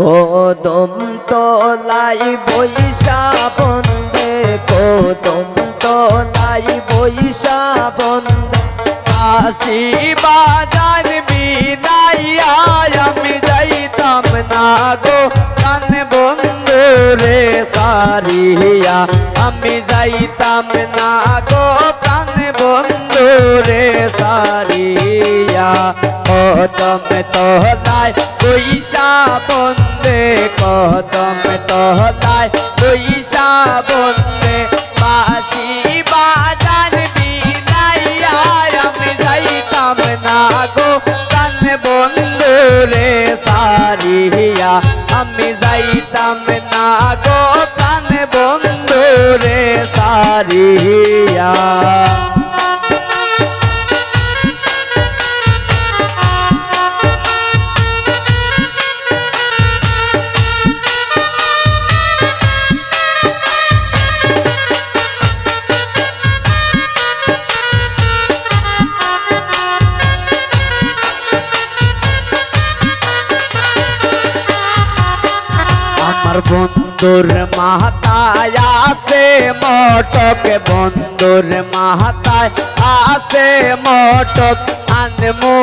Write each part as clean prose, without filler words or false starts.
কদম তলাই বৈশা বন্দে কদম তলাই বৈশা বন্দে কাশি বাজার বিদাইয়া আমি যাইতাম না গো প্রাণ বন্ধু রে সারিয়া আমি যাইতাম না গো প্রাণ বন্ধু রে সারিয়া কদম তলায় বৈশা বন্দে কদম তলায় বৈশা বন্দে বাঁশি বাজার বিদাইয়া আমি যাইতাম না গো প্রাণ বন্ধু রে সারিয়া আমি যাইতাম না গো প্রাণ বন্ধু রে সারিয়া আমার বন্ধুর মাথায় আছে মটক বন্ধুর মাথায় আছে মটক আনমু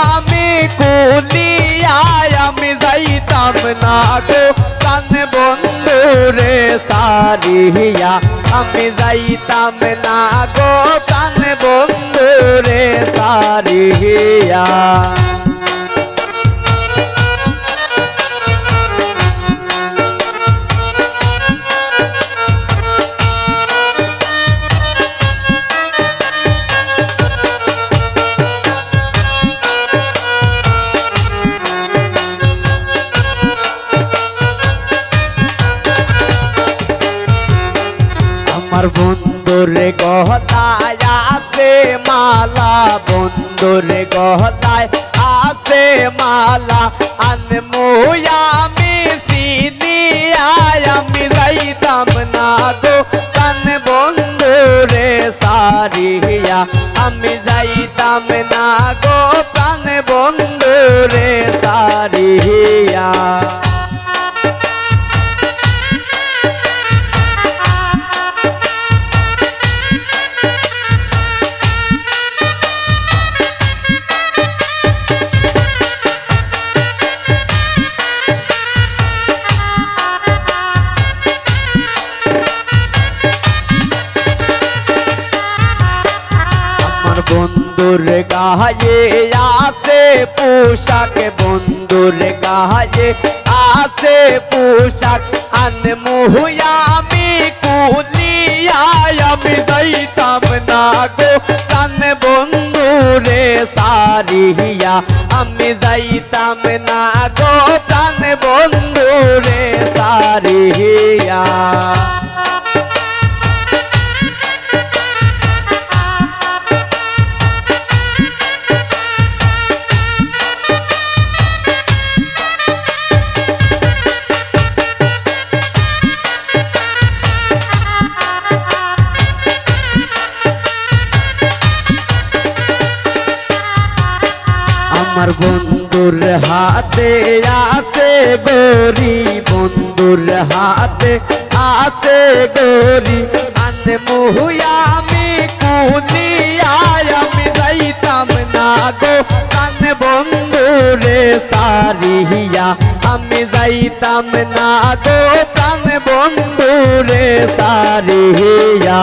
আমি কুলিয়া আমি যাইতাম না গো প্রাণ বন্ধু রে সারিয়া আমি যাইতাম না গো প্রাণ বন্ধু রে সারিয়া আমার বন্ধুর গহলায় আছে মালা বন্ধুর গহলায় আছে মালা আনমু আমি সিনিয়া আমি যাইতাম না গো প্রাণ বন্ধু রে সারিয়া আমি যাইতাম না গো প্রাণ বন্ধু রে সারিয়া বন্ধুর গায়ে আছে পোশাক বন্ধুর গায়ে আছে পোশাক আনমু আমি কুলিয়া আমি যাইতাম না গো প্রাণ বন্ধু রে সারিয়া আমি যাইতাম না গো প্রাণ বন্ধু রে সারিয়া আমার বন্ধুর হাতে আছে গরি বন্ধুর হাতে আছে গরি আনমু আমি কুলিয়া আমি যাইতাম না গো প্রাণ বন্ধু রে সারিয়া আমি যাইতাম না গো প্রাণ বন্ধু রে সারিয়া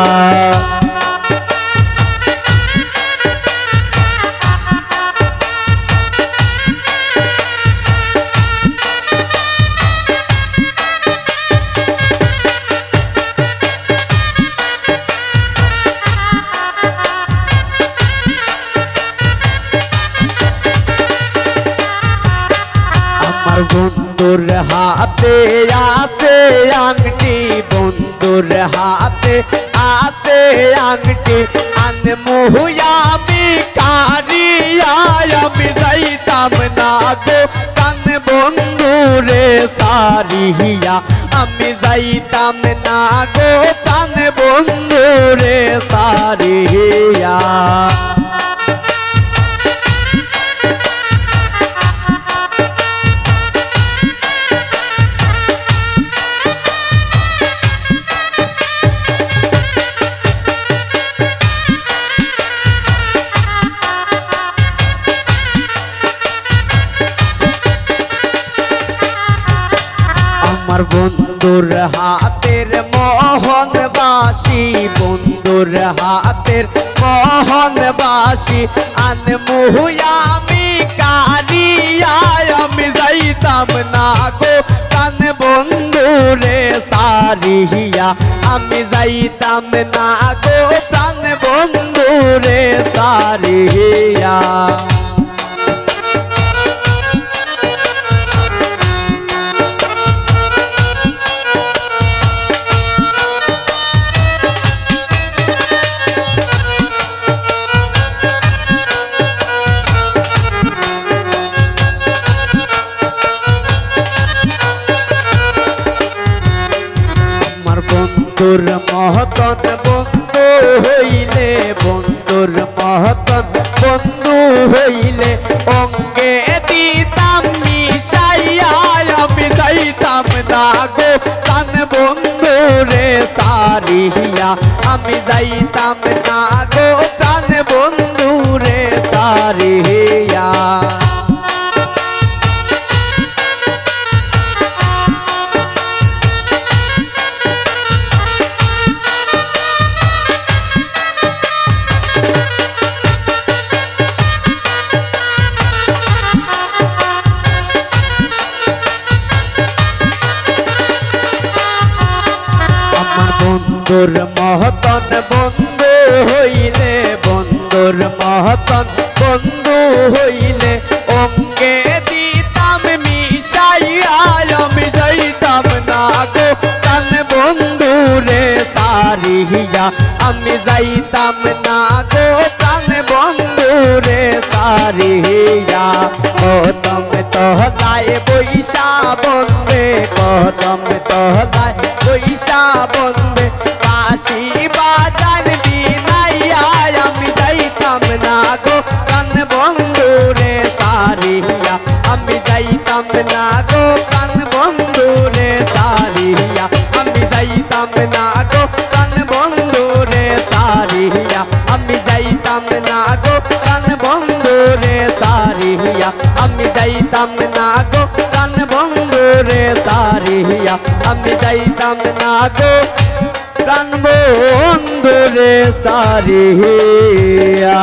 আমার বন্ধুর হাতে আছে আংটি বন্ধুর হাতে আছে আংটি আনমু আমি কারিয়া আমি যাইতাম না গো প্রাণ বন্ধু রে সারিয়া আমি যাইতাম না গো প্রাণ বন্ধু রে সারিয়া আমার বন্ধুর হাতের মোহন বাসি, বন্ধুর হাতের মোহন বাসি আনমু আমি কারিয়া, আমি যাইতাম না গো প্রাণ বন্ধুরে সারিয়া, আমি যাইতাম না গো প্রাণ বন্ধুরে সারিয়া। বন্ধুর মহতন বন্ধু হইলে, বন্ধুর মহতন বন্ধু হইলে অঙ্গে দিতাম মিশাইয়া, আমি যাইতাম না গো প্রাণ বন্ধুরে সারিয়া, আমি যাইতাম না গো প্রাণ বন্ধুরে সারিয়া। বন্ধুর মহতন বন্ধু হইলে, বন্ধুর মহতন বন্ধু হইলে অঙ্গে দিতাম মিশাইয়া, আমি যাইতাম না গো প্রাণ বন্ধুরে সারিয়া, আমি যাইতাম না গো প্রাণ বন্ধুরে সারিয়া। কদম তহলায় বৈশা বন্দে, কদম তহলায় বৈশা বন্দে বাঁশি বাজান বিনাইয়া, আমি যাইতাম না গো প্রাণ বন্ধুরে সারিয়া, আমি যাইতাম না গো প্রাণ বন্ধুরে সারিয়া, আমি যাইতাম না গো প্রাণ বন্ধুরে সারিয়া, আমি যাইতাম না গো প্রাণ বন্ধুরে সারিয়া, আমি যাইতাম না গো প্রাণ বন্ধুরে সারিয়া, আমি যাইতাম না গো প্রাণ বন্ধুরে সারিয়া।